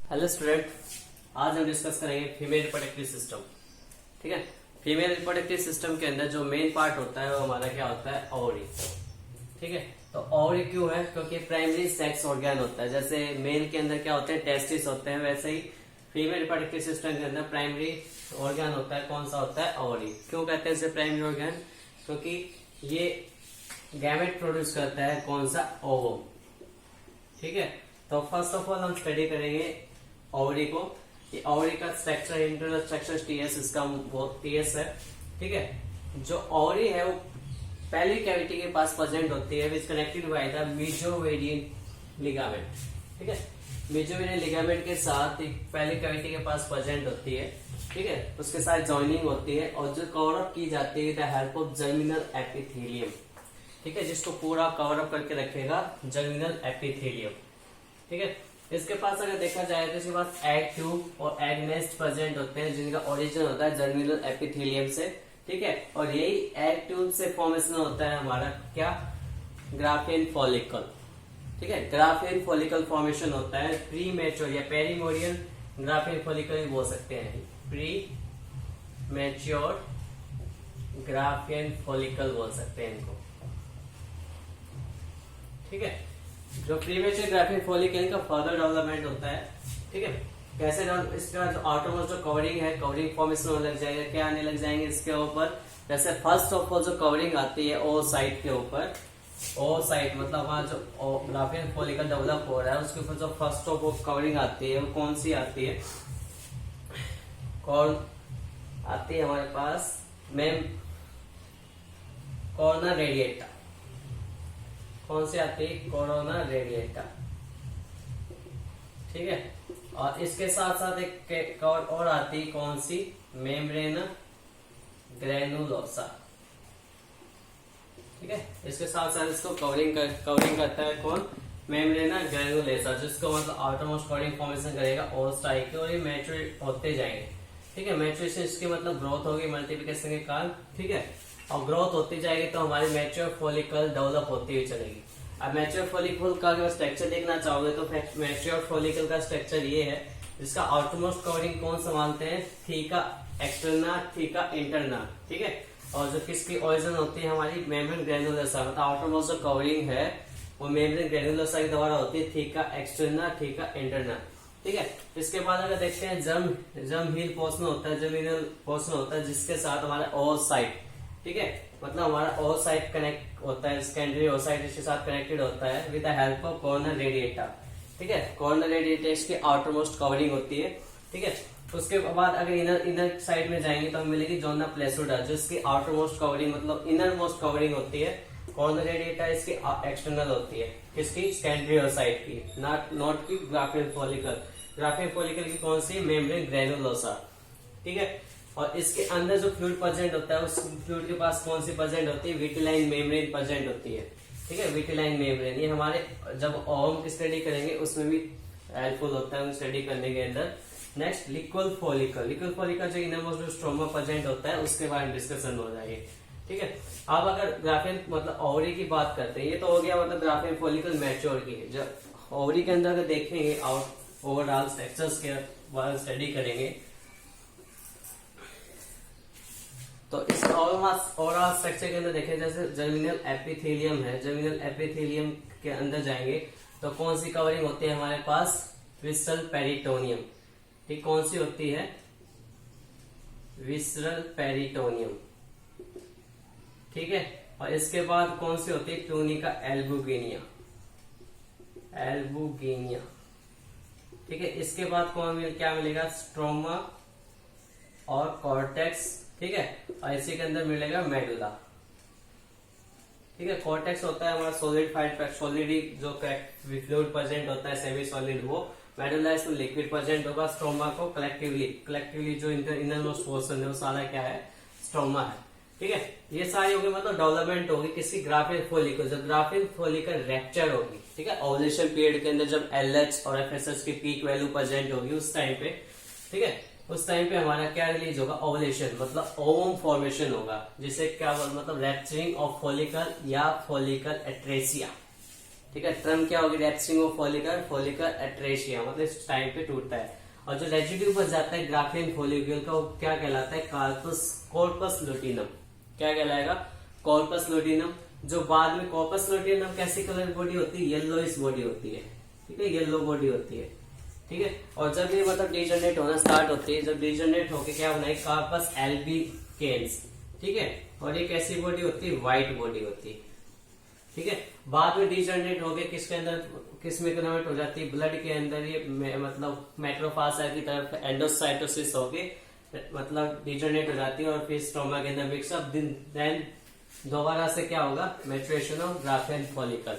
Hello student, आज हम discuss करेंगे फीमेल रिप्रोडक्टिव सिस्टम। ठीक है, फीमेल रिप्रोडक्टिव सिस्टम के अंदर जो मेन पार्ट होता है वो हमारा क्या होता है, ओवरी। ठीक है, तो ओवरी क्यों है? क्योंकि प्राइमरी सेक्स ऑर्गन होता है। जैसे मेल के अंदर क्या होते हैं, टेस्टिस होते हैं, वैसे ही फीमेल रिप्रोडक्टिव सिस्टम के अंदर प्राइमरी ऑर्गन होता है। कौन सा होता है? ओवरी। क्यों कहते हैं इसे प्राइमरी ऑर्गन? क्योंकि ये गैमेट प्रोड्यूस करता है। कौन सा? ओवम। ठीक है, तो फर्स्ट ऑफ ऑल हम स्टडी करेंगे ओवरी को। ये ओवरी का स्ट्रक्चर, इंटरनल स्ट्रक्चर टीएस, इसका वो टीएस है। ठीक है, जो ओवरी है वो पहली कैविटी के पास प्रेजेंट होती है, विच कनेक्टेड बाय द मेसोवेरियन लिगामेंट। ठीक है, मेसोवेरियन लिगामेंट के साथ एक पहली कैविटी के पास प्रेजेंट होती है। ठीक है, उसके साथ जॉइनिंग होती है और जो कवर अप की जाती है the help of germinal epithelium. ठीक है, जिसको पूरा कवर अप करके रखेगा जर्मिनल एपिथेलियम। ठीक है, इसके पास अगर देखा जाए तो इसके पास एग ट्यूब और एग नेस्ट प्रेजेंट होते हैं, जिनका ओरिजिन होता है जर्मिनल एपिथेलियम से। ठीक है, और यही एग ट्यूब से फॉर्मेशन होता है हमारा क्या, ग्राफियन फॉलिकल। ठीक है, ग्राफियन फॉलिकल फॉर्मेशन होता है। प्री मैच्योर या पेरीमोरियल ग्राफियन फॉलिकल बोल सकते हैं, प्री मैच्योर ग्राफियन फॉलिकल बोल सकते हैं इनको। ठीक है, जो प्रीमेच्योर ग्राफियन फॉलिकल का फर्दर डेवलपमेंट होता है। ठीक है, कैसे इसका जो आउटरमोस्ट जो कवरिंग है, कवरिंग फॉर्मेशन होने लग जाएगा। क्या आने लग जाएंगे इसके ऊपर? जैसे फर्स्ट ऑफ ऑल जो कवरिंग आती है ओ साइड के ऊपर, ओ साइड मतलब वहां जो ग्राफियन फॉलिकल डेवलप हो रहा है उसके ऊपर जो फर्स्ट ऑफ ऑल कवरिंग आती है वो कौन सी आती है? कौन आती है हमारे पास? Ma'am, corner radiata. कौन सी आती है? Corona radiata. ठीक है, और इसके साथ साथ एक और आती है, कौन सी? मेम्ब्रेना ग्रेनुलोसा। ठीक है, इसके साथ साथ इसको कवरिंग करता है कौन? मेम्ब्रेना ग्रेनुलोसा, जिसको मतलब आउटरमोस्ट कवरिंग फॉर्मेशन करेगा ओस्टाई के, और ये मैच्योर होते जाएंगे। ठीक है, मैच्योरेशन इसकी मतलब ग्रोथ होगी मल्टीप्लिकेशन के कारण। ठीक है, और ग्रोथ होती जाएगी तो हमारी मैच्योर फॉलिकल डेवलप होती हुई चलेगी। अब मैच्योर फॉलिकल का अगर स्ट्रक्चर देखना चाहोगे तो मैच्योर फॉलिकल का स्ट्रक्चर ये है, जिसका आउटरमोस्ट कवरिंग कौन संभालते हैं? Theca externa, theca interna. ठीक है, और जो किसकी ओरिजिन होती है हमारी मेम्ब्रेन ग्रेनुलोसा, मतलब आउटरमोस्ट जो कवरिंग है वो मेम्ब्रेन ग्रेनुलोसा के द्वारा होती है, थीका एक्सटर्ना, थीका इंटरना। ठीक है, इसके बाद अगर देखते हैं जम हील पोर्शन होता है, जर्मिनल पोर्शन होता है, जिसके साथ हमारा ओसाइट। ठीक है, मतलब हमारा ओसाइट कनेक्ट होता है, सेकेंडरी ओसाइट इसके साथ कनेक्टेड होता है with the help of corona radiata. ठीक है, कॉर्नर रेडिएटा इसकी आउटरमोस्ट कवरिंग होती है। ठीक है, उसके बाद अगर इनर साइड में जाएंगे तो हमें मिलेगी जोना प्लेसोडा, जो इसकी आउटरमोस्ट कवरिंग मतलब इनर मोस्ट कवरिंग होती है। कॉर्नर रेडिएटा इसकी एक्सटर्नल होती है, किसकी? सेकेंडरी ओसाइट की, नॉट की ग्राफियन फॉलिकल। ग्राफियन फॉलिकल की कौन सी? Membrane granulosa. ठीक है, और इसके अंदर जो फ्लूइड प्रेजेंट होता है उस फ्लूइड के पास कौन सी प्रेजेंट होती है? विटिलाइन मेम्ब्रेन प्रेजेंट होती है। ठीक है, विटिलाइन मेम्ब्रेन ये हमारे जब ओवम की स्टडी करेंगे उसमें भी हेल्पफुल होता है स्टडी करने के अंदर। नेक्स्ट, लिक्वल फॉलिकल। लिक्वल फॉलिकल जो इनरमोस्ट जो स्ट्रोमा प्रेजेंट होता है उसके बारे में डिस्कशन हो जाएगी। ठीक है, अब अगर ग्राफियन मतलब ओवरी की बात करते हैं, ये तो हो गया मतलब ग्राफियन फॉलिकल मैच्योर की। जब ओवरी के अंदर अगर देखेंगे ओवरऑल स्ट्रक्चर्स के बारे में स्टडी करेंगे तो इस ओवरऑल स्ट्रक्चर के अंदर देखें, जैसे जर्मिनल एपिथेलियम है, जर्मिनल एपिथेलियम के अंदर जाएंगे तो कौन सी कवरिंग होती है हमारे पास? Visceral peritoneum. ठीक, कौन सी होती है? Visceral peritoneum. ठीक है, और इसके बाद कौन सी होती है? ट्यूनिका एल्बुगिनिया। एल्बुगिनिया। ठीक है, इसके बाद क्या मिलेगा? स्ट्रोमा और कॉर्टेक्स। ठीक है, और इसी के अंदर मिलेगा मेडुला। ठीक है, कॉर्टेक्स होता है हमारा सॉलिड जो फ्लूइड प्रेजेंट होता है, सेमी सॉलिड वो। मेडुला इसमें लिक्विड प्रेजेंट होगा। स्ट्रोमा को कलेक्टिवली जो इनर मोस्ट पोर्शन है वो सारा क्या है? स्ट्रोमा है। ठीक है, ये सारी होगी मतलब डेवलपमेंट होगी किसी ग्राफियन फॉलिकल। जब ग्राफियन फॉलिकल रैप्चर होगी, ठीक है, ओवुलेशन पीरियड के अंदर जब एलएच और एफएसएच की पीक वैल्यू प्रेजेंट होगी उस टाइम पे, ठीक है, उस टाइम पे हमारा क्या रिलीज होगा? ओवुलेशन मतलब ओवम फॉर्मेशन होगा, जिसे क्या मतलब रैप्चरिंग ऑफ फॉलिकल या फॉलिकल एट्रेसिया। ठीक है। टर्म क्या होगी, डेप्सिंग ऑफ फॉलिकल, फॉलिकल एट्रेशिया, मतलब इस टाइम पे टूटता है। और जो रेजिड्यू बच जाता है ग्राफियन फॉलिक्यूल का, वो क्या कहलाता है, कॉर्पस लुटिनम। क्या कहलाएगा, कॉर्पस लुटिनम। जो बाद में कॉर्पस लुटिनम कैसी कलर बॉडी होती है, येलोइश बॉडी होती है, ठीक है, येलो बॉडी होती है, ठीक है। और जब ये मतलब डिजनरेट होना स्टार्ट होती है, जब डिजनरेट होके क्या बनाए, कार्पस एल्बिकेन्स, ठीक है। और ये कैसी बॉडी होती है, व्हाइट बॉडी होती है, ठीक है। बाद में डिजनरेट होके किसके अंदर, किस में कन्वर्ट हो जाती है, ब्लड के अंदर, ये मतलब मैक्रोफासाइट की तरफ एंडोसाइटोसिस होके मतलब डिजनरेट हो जाती है, और फिर स्ट्रोमा के अंदर मिक्सअप, देन दोबारा से क्या होगा, मैचुरेशन ऑफ ग्राफियन फॉलिकल,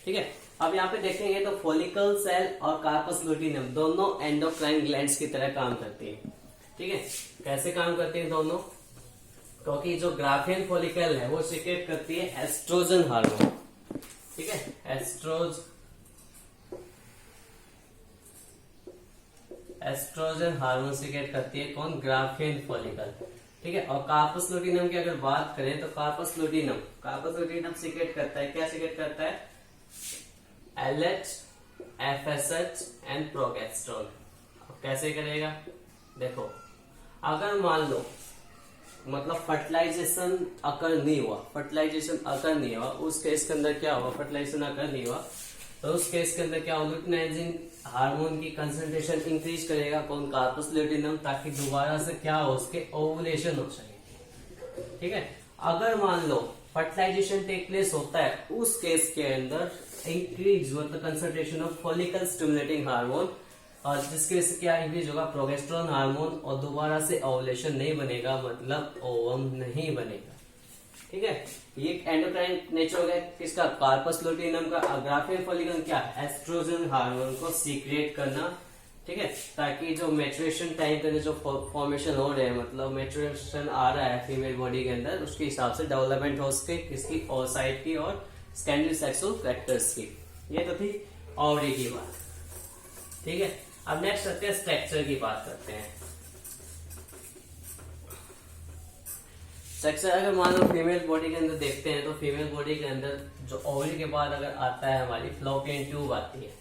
ठीक है। अब यहाँ पे देखेंगे तो फॉलिकल सेल और कार्पस लुटिनम दोनों एंडोक्राइन ग्लैंड्स की तरह काम करती है, ठीक है। कैसे काम करती है दोनों, क्योंकि जो ग्राफियन फॉलिकल है वो सीक्रेट करती है एस्ट्रोजन हार्मोन, ठीक है, एस्ट्रोजन हार्मोन सीक्रेट करती है कौन, ग्राफियन फॉलिकल, ठीक है। और कार्पस लुटिनम की अगर बात करें तो कार्पस लुटिनम सीक्रेट करता है, क्या सीक्रेट करता है, LH, FSH एंड प्रोगेस्टेरोन। कैसे करेगा, देखो अगर मान लो मतलब फर्टिलाइजेशन अकर नहीं हुआ, उस केस के अंदर क्या हुआ, फर्टिलाइजेशन अकर नहीं हुआ, तो उस केस के अंदर क्या होगा, लुटिनाइजिंग हार्मोन की कंसंट्रेशन इंक्रीज करेगा कौन, कार्पस लुटिनम, ताकि दोबारा से क्या हो, उसके ओवुलेशन हो सके, ठीक है। अगर मान लो फर्टिलाइजेशन टेक प्लेस होता है, उस केस के अंदर इंक्रीज मतलब concentration of follicle stimulating hormone, और जिसकी वजह से क्या इंक्रीज होगा, प्रोगेस्टेरोन हार्मोन, और दोबारा से ओवुलेशन नहीं बनेगा, मतलब ओवम नहीं बनेगा, ठीक है। ये एंडोक्राइन नेचर हो गया किसका, कार्पस लुटिनम का। ग्राफियन फॉलिकल क्या, एस्ट्रोजन हार्मोन को सीक्रेट करना, ठीक है, ताकि जो मैचुरेशन टाइम के अंदर जो फॉर्मेशन हो रहे हैं, मतलब मैचुरेशन आ रहा है फीमेल बॉडी के अंदर, उसके हिसाब से डेवलपमेंट हो उसके किसकी, ओसाइट की और सेकेंडरी सेक्सुअल फैक्टर्स की। ये तो थी ओवरी की बात, ठीक है। अब नेक्स्ट करते हैं स्ट्रक्चर की बात करते हैं। स्ट्रक्चर अगर मान लो फीमेल बॉडी के अंदर देखते हैं, तो फीमेल बॉडी के अंदर जो ओवरी के बाद अगर आता है हमारी फ्लोपियन ट्यूब आती है,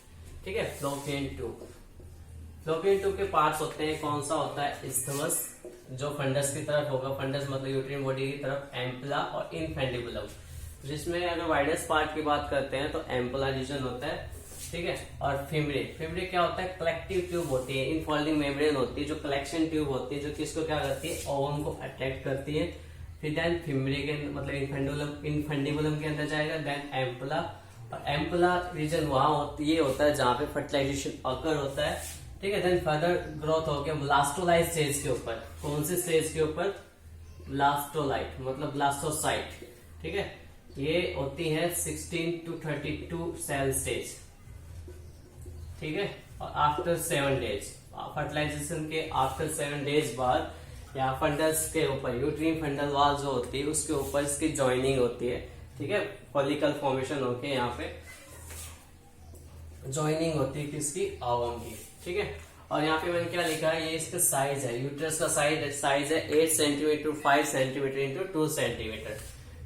ठीक है, फ्लोपियन ट्यूब के पार्ट्स होते हैं, कौन सा होता है, इस्थमस, जो फंडस की तरफ होगा, फंडस मतलब यूट्रिन बॉडी की तरफ, एम्पला और इनफेंडिबुलम। जिसमें अगर वाइडस पार्ट की बात करते हैं तो एम्पला रीजन होता है, ठीक है। और फिमरे क्या होता है, कलेक्टिव ट्यूब होती है, इनफोल्डिंग मेम्ब्रेन होती है, जो कलेक्शन ट्यूब होती है, जो किसको क्या करती है, ओवम को अट्रैक्ट करती है। फिर देन फिमरे के मतलब इनफेंडिबुलम के अंदर जाएगा, देन एम्पला, और एम्पला रीजन वहां ये होता है जहां पे फर्टिलाइजेशन अकर होता है, ठीक है। देन फर्दर ग्रोथ हो गया ब्लास्टोलाइट स्टेज के ऊपर, कौन से स्टेज के ऊपर, ब्लास्टोलाइट मतलब ब्लास्टोसाइट, ठीक है। ये होती है 16 to 32 सेल स्टेज, ठीक है। और आफ्टर 7 डेज, फर्टिलाइजेशन के आफ्टर 7 डेज बाद यहाँ फंडस के ऊपर, यूट्रीन फंडल वाल जो होती है उसके ऊपर इसकी ज्वाइनिंग होती है, ठीक है, फॉलिकल फॉर्मेशन होके यहाँ पे ज्वाइनिंग होती है किसकी, ओवम की, ठीक है। और यहाँ पे मैंने क्या लिखा है, ये इसका साइज है, यूट्रस का साइज है 8 सेंटीमीटर 5 सेंटीमीटर इंटू 2 सेंटीमीटर,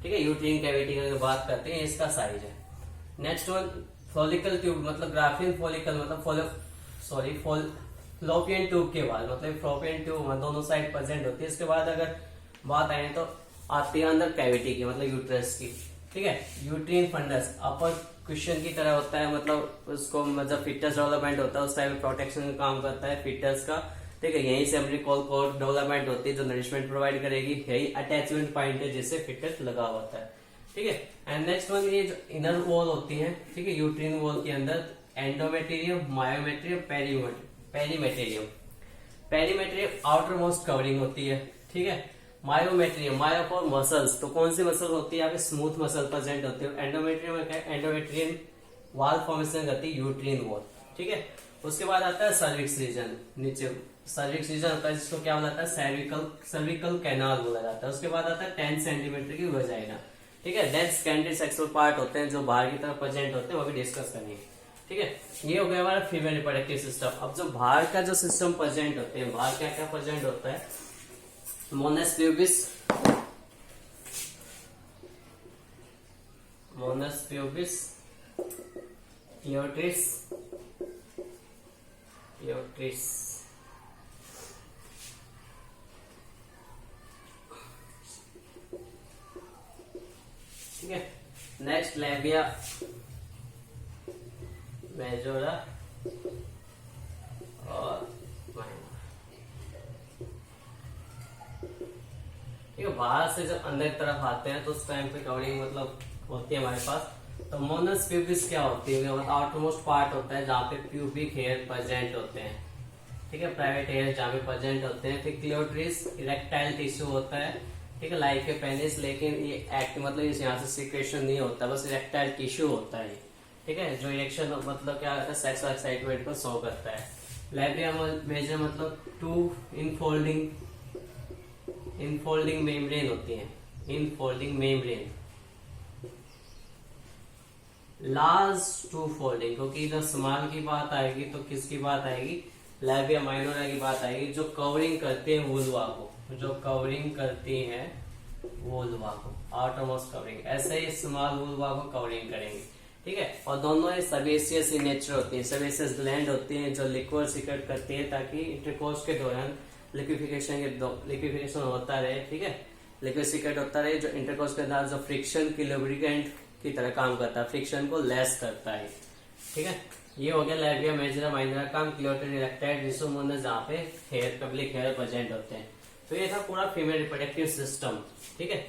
ठीक है। यूट्रीन कैविटी की बात करते हैं, इसका साइज है। नेक्स्ट वन फॉलिकल ट्यूब, मतलब ग्राफियन फॉलिकल मतलब फ्लोपियन ट्यूब के बाद, मतलब फ्लोपियन ट्यूब दोनों साइड प्रेजेंट होती है। इसके बाद अगर बात आए तो आती है अंदर कैविटी की, मतलब यूट्रस की, ठीक है। यूट्रीन फंडस अपर क्वेश्चन की तरह होता है, मतलब उसको मतलब फिटस डेवलपमेंट होता है उस टाइम प्रोटेक्शन का काम करता है फिटस का, ठीक है। यहीं से अम्ब्लिकल कॉर्ड डेवलपमेंट होती है जो नरिशमेंट प्रोवाइड करेगी, यही अटैचमेंट पॉइंट है जिससे फिटस लगा होता है, ठीक है। एंड नेक्स्ट वन ये जो इनर वॉल होती है, ठीक है, यूट्रीन वॉल के अंदर एंडोमेटेरियम, मायोमेटेरियम, पेरीमेटेरियम आउटर मोस्ट कवरिंग होती है, ठीक है। मायोमेटेरियम, मायो फॉर मसल्स, तो कौन सी मसल होती है, यहाँ पे स्मूथ मसल प्रेजेंट होती है। एंडोमेटेरियम में क्या है, एंडोमेटेरियम वॉल फॉर्मेशन करती है यूट्रीन वॉल, ठीक है। उसके बाद आता है सर्विक्स रीजन, नीचे सर्विक्स रीजन होता है जिसको क्या बोला जाता है, सर्विकल कैनाल बोला जाता है। उसके बाद आता है 10 सेंटीमीटर की वजाइना, ठीक है। देन सेकेंडरी सेक्सुअल पार्ट होते हैं जो बाहर की तरफ प्रेजेंट होते हैं, वो भी डिस्कस करेंगे, ठीक है। ये हो गया हमारा फीमेल रिप्रोडक्टिव सिस्टम। अब जो बाहर का जो सिस्टम प्रेजेंट होते हैं, बाहर क्या क्या प्रेजेंट होता है, मोनस प्यूबिस, क्लियोट्रिस, क्लियोट्रिस। ठीक है, नेक्स्ट लैबिया मेजोरा और माइनर। ठीक है, बाहर से जब अंदर की तरफ आते हैं तो उस टाइम पे कवरिंग मतलब होती है हमारे पास। तो मोनस प्यूबिस क्या होती है, मतलब आउटरमोस्ट पार्ट होता है जहाँ पे प्यूबिक हेयर प्रेजेंट होते हैं। ठीक है, प्राइवेट हेयर जहाँ पे प्रेजेंट होते हैं। फिर क्लियोट्रिस इरेक्टाइल टिश्यू होता है, ठीक है, लाइक ए पेनिस, लेकिन ये एक्ट मतलब इस यहाँ से सिक्रेशन नहीं होता, बस इरेक्टाइल टिश्यू होता है। ठीक है, जो इरेक्शन मतलब क्या होता है, सेक्स एक्साइटमेंट को शो करता है। लैबिया मेजर मतलब टू इनफोल्डिंग मेम्ब्रेन होती है, infolding membrane. Large two folding, क्योंकि इधर स्मॉल की बात आएगी तो किसकी बात आएगी, लैबिया माइनोरा की बात आएगी, जो कवरिंग करते हैं वुल्वा को, जो कवरिंग करती है वुल्वा को, आउटरमोस्ट कवरिंग। ऐसे ही स्मॉल वुल्वा को कवरिंग करेंगे। ठीक है, और दोनों ही सेबेसियस इन नेचर होती है, सेबेसियस ग्लैंड होती है जो लिक्विड सीक्रेट करती है ताकि इंटरकोर्स के दौरान लिक्विफिकेशन होता रहे। ठीक है, लिक्विड सीक्रेट होता रहे, जो इंटरकोर्स के दौरान जो फ्रिक्शन की लुब्रिकेंट की तरह काम करता है, फ्रिक्शन को लेस करता है। ठीक है, ये हो गया लैबिया मेजरा माइनरा काम, क्लियोट्रिस इरेक्टाइल टिश्यू मोनस जहाँ पे हेयर पब्लिक हेयर प्रेजेंट होते हैं। तो ये था पूरा फीमेल रिप्रोडक्टिव सिस्टम। ठीक है,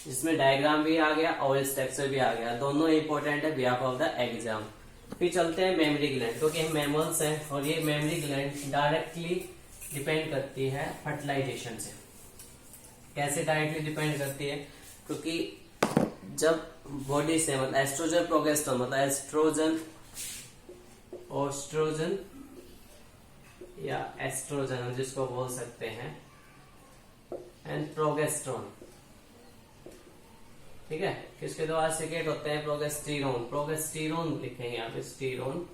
जिसमें डायग्राम भी आ गया और स्ट्रक्चर भी आ गया, दोनों इंपॉर्टेंट है बिहाफ ऑफ द एग्जाम। फिर चलते हैं मेमरी ग्लैंड, क्योंकि हम मैमल्स हैं और ये मेमरी ग्लैंड डायरेक्टली डिपेंड करती है फर्टिलाइजेशन से। कैसे डायरेक्टली डिपेंड करती है, क्योंकि जब बॉडी से मतलब एस्ट्रोजन प्रोगेस्ट्रोन, मतलब एस्ट्रोजन ओस्ट्रोजन या एस्ट्रोजन जिसको बोल सकते हैं, एंड प्रोगेस्ट्रोन। ठीक है, किसके द्वारा सीक्रेट होते हैं, प्रोगेस्टेरोन, प्रोगेस्टेरोन लिखेंगे यहाँ पे, स्टीरोन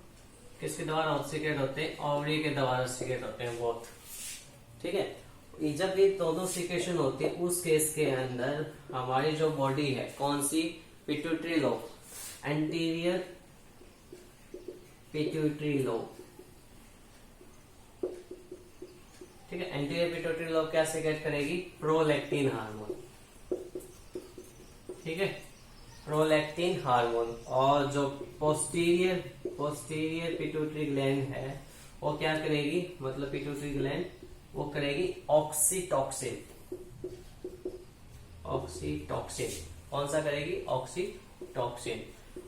किसके द्वारा सीक्रेट होते हैं, ओवरी के द्वारा सीक्रेट होते हैं बोथ। ठीक है, जब ये दोनों सीक्रेशन होती है उस केस के अंदर हमारी जो बॉडी है कौन सी, pituitary lobe, anterior pituitary lobe. ठीक है, एंटीरियर पिट्यूटरी लोब क्या सीक्रेट करेगी, प्रोलैक्टिन हार्मोन। ठीक है, प्रोलैक्टिन हार्मोन। और जो पोस्टीरियर पिट्यूटरी ग्लैंड है वो क्या करेगी, मतलब पिट्यूटरी ग्लैंड वो करेगी ऑक्सीटॉक्सिन। ऑक्सीटॉक्सिन कौन सा करेगी, ऑक्सीटॉक्सिन।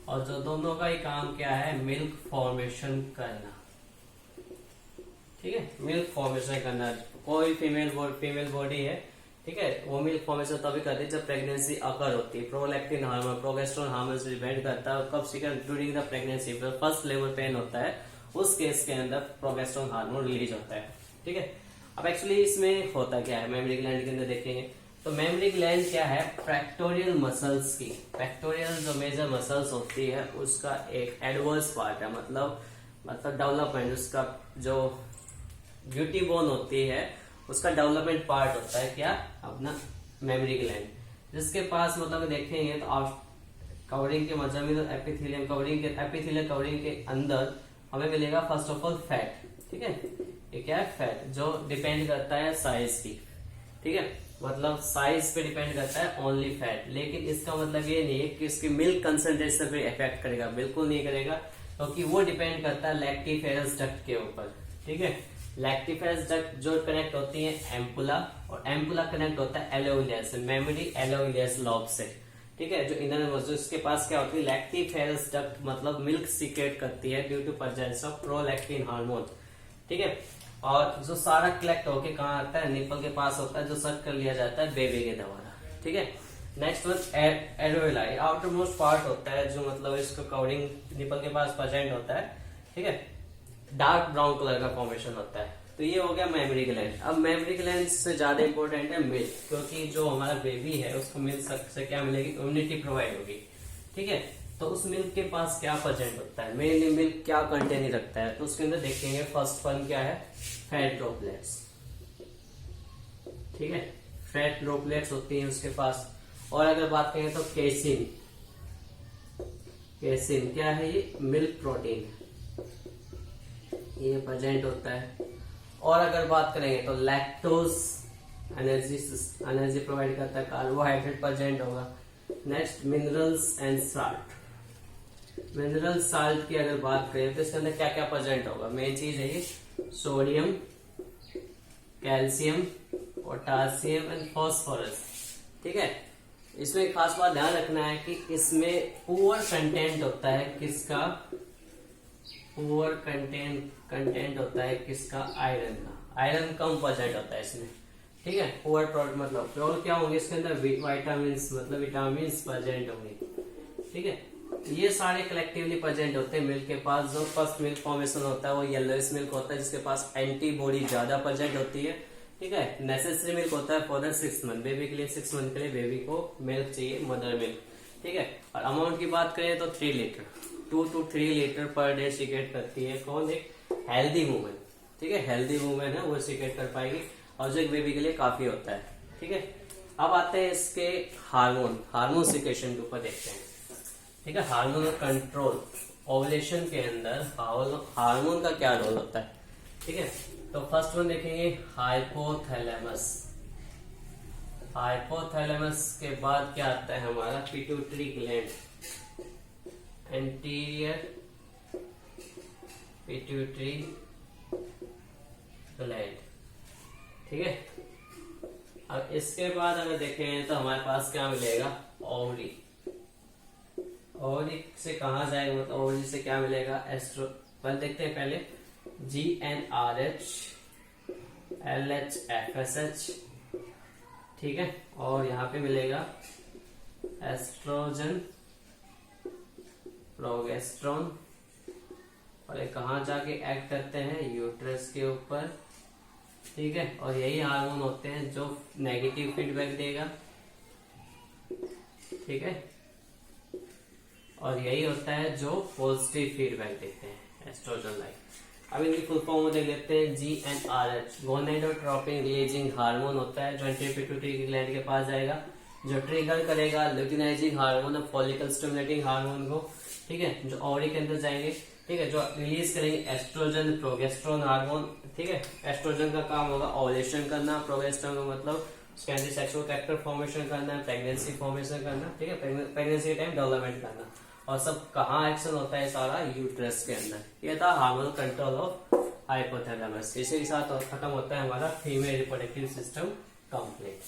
और जो दोनों का ही काम क्या है, मिल्क फॉर्मेशन करना। ठीक है, मिल्क फॉर्मेशन करना। कोई फीमेल बॉडी है, ठीक है, वो मिल्क फॉर्मेशन तभी करती है जब प्रेगनेंसी अकर होती है। प्रोलैक्टिन हार्मोन, प्रोगेस्टेरोन हार्मोन से डिपेंड करता है कब secret, during the pregnancy, first labour pain होता है उस केस के अंदर प्रोगेस्टेरोन हार्मोन रिलीज होता है। ठीक है, अब एक्चुअली इसमें होता क्या है, मेमरी ग्लैंड के अंदर देखेंगे तो मेमरी ग्लैंड क्या है, पेक्टोरियल मसल्स की, पेक्टोरियल जो मेजर मसल्स होती है उसका एक एडवर्स पार्ट है, मतलब डेवलपमेंट, उसका जो ब्यूटी बोन होती है उसका डेवलपमेंट पार्ट होता है क्या, अपना मेमरी ग्लैंड, जिसके पास मतलब देखेंगे तो आप कवरिंग के मजा में तो एपिथेलियम कवरिंग के अंदर हमें मिलेगा फर्स्ट ऑफ ऑल फैट। ठीक है, ये क्या है, फैट, जो डिपेंड करता है साइज की। ठीक है, मतलब साइज पे डिपेंड करता है ओनली फैट, लेकिन इसका मतलब ये नहीं है कि इसकी मिल्क कंसंट्रेशन पे इफेक्ट करेगा, बिल्कुल नहीं करेगा, क्योंकि वो डिपेंड करता है लैक्टिफेरस डक्ट के ऊपर। ठीक है, लैक्टिफेरस डक्ट जो कनेक्ट होती है एम्पुला, और एम्पुला कनेक्ट होता है एलोइलियस, मेमोरी एलोइलियस लॉब से। ठीक है, जो इनर मस्जिद इसके पास क्या होती है, लैक्टिफेरस डक्ट मतलब मिल्क सीक्रेट करती है due to presence of prolactin hormone. ठीक है, और जो सारा कलेक्ट होके कहाँ आता है, निपल के पास होता है, जो सक कर लिया जाता है बेबी के द्वारा। ठीक है, next one areolae, outermost part होता है जो मतलब इसको कवरिंग निपल के पास प्रेजेंट होता है। ठीक है, डार्क ब्राउन कलर का फॉर्मेशन होता है। तो ये हो गया मेमरी ग्लैंड। अब मेमरी ग्लैंड से ज्यादा इंपॉर्टेंट है मिल्क, क्योंकि जो हमारा बेबी है उसको मिल्क से क्या मिलेगी, इम्यूनिटी प्रोवाइड होगी। ठीक है, तो उस मिल्क के पास क्या प्रेजेंट होता है, मेनली मिल्क क्या कंटेन रखता है, तो उसके अंदर देखेंगे फर्स्ट वन क्या है, फैट ड्रॉपलेट्स। ठीक है, फैट ड्रॉपलेट्स होती है उसके पास। और अगर बात करें तो केसिन, कैसिन क्या है, ये मिल्क प्रोटीन ये प्रेजेंट होता है। और अगर बात करेंगे तो लैक्टोज एनर्जी प्रोवाइड करता है, कार्बोहाइड्रेट प्रेजेंट होगा। Next minerals and salt. Mineral salt की अगर बात करें तो इसके अंदर क्या क्या प्रेजेंट होगा, मेन चीज है ये sodium, calcium, potassium and phosphorus. ठीक है, इसमें एक खास बात ध्यान रखना है कि इसमें पुअर कंटेंट होता है किसका, पुअर कंटेंट होता है किसका, आयरन का। आयरन कम प्रेजेंट होता है इसमें। ठीक है, पुअर प्रोडक्ट मतलब प्योर क्या होंगे, इसके अंदर विटामिन्स मतलब विटामिन्स प्रेजेंट होंगे। ठीक है, ये सारे कलेक्टिवली प्रेजेंट होते हैं मिल्क के पास। जो फर्स्ट मिल्क फॉर्मेशन होता है वो येलोइश मिल्क होता है जिसके पास एंटीबॉडी ज्यादा प्रेजेंट होती है। ठीक है, नेसेसरी मिल्क होता है फॉर द 6 मंथ, बेबी के लिए 6 मंथ के लिए बेबी को मिल्क चाहिए, मदर मिल्क। ठीक है, और अमाउंट की बात करें तो 3 litre 2 to 3 litre per day secret करती है कौन, एक हेल्दी वुमेन। ठीक है, हेल्दी वुमेन है वो सीक्रेट कर पाएगी और जो एक बेबी के लिए काफी होता है। ठीक है, अब आते हैं इसके हार्मोन सीक्रेशन के ऊपर देखते हैं। ठीक है, हार्मोन कंट्रोल ओवुलेशन के अंदर हार्मोन का क्या रोल होता है। ठीक है, तो फर्स्ट वन देखेंगे हाइपोथैलेमस। हाइपोथैलेमस के बाद क्या आता है हमारा pituitary gland, anterior pituitary gland. ठीक है, अब इसके बाद अगर देखें तो हमारे पास क्या मिलेगा, ओवरी। ओवरी से कहा जाएगा, मतलब ओवरी से क्या मिलेगा, एस्ट्रो। पहले देखते हैं पहले GnRH LH FSH। ठीक है, और यहाँ पे मिलेगा एस्ट्रोजन प्रोगेस्ट्रॉन, और ये कहाँ जाके एक्ट करते हैं, यूट्रस के ऊपर। ठीक है, और यही हार्मोन होते हैं जो नेगेटिव फीडबैक देगा। ठीक है, और यही होता है जो पॉजिटिव फीडबैक देते हैं, एस्ट्रोजन लाइक। अब इनकी फुल फॉर्म देख लेते हैं। GnRH गोनेडोट्रोपिन रिलीजिंग हार्मोन होता है जो एंटीपिट्यूटरी ग्लैंड के पास जाएगा, जो ट्रिगर करेगा ल्यूटिनाइजिंग हार्मोन और फॉलिकल स्टिमुलेटिंग हार्मोन को। ठीक है, जो ओवरी के अंदर जाएंगे। ठीक है, जो रिलीज करेंगे एस्ट्रोजन प्रोगेस्ट्रॉन हार्मोन। ठीक है, एस्ट्रोजन का काम होगा ओवुलेशन करना, प्रोगेस्ट्रॉन का मतलब एंटी सेक्सुअल कैरेक्टर फॉर्मेशन करना, प्रेगनेंसी फॉर्मेशन करना। ठीक है, प्रेगनेंसी के टाइम डेवलपमेंट करना, और सब कहाँ एक्शन होता है सारा, यूट्रस के अंदर। ये था हार्मोनल कंट्रोल ऑफ हाइपोथैलेमस। इसी के साथ खत्म होता है हमारा फीमेल रिप्रोडक्टिव सिस्टम कंप्लीट।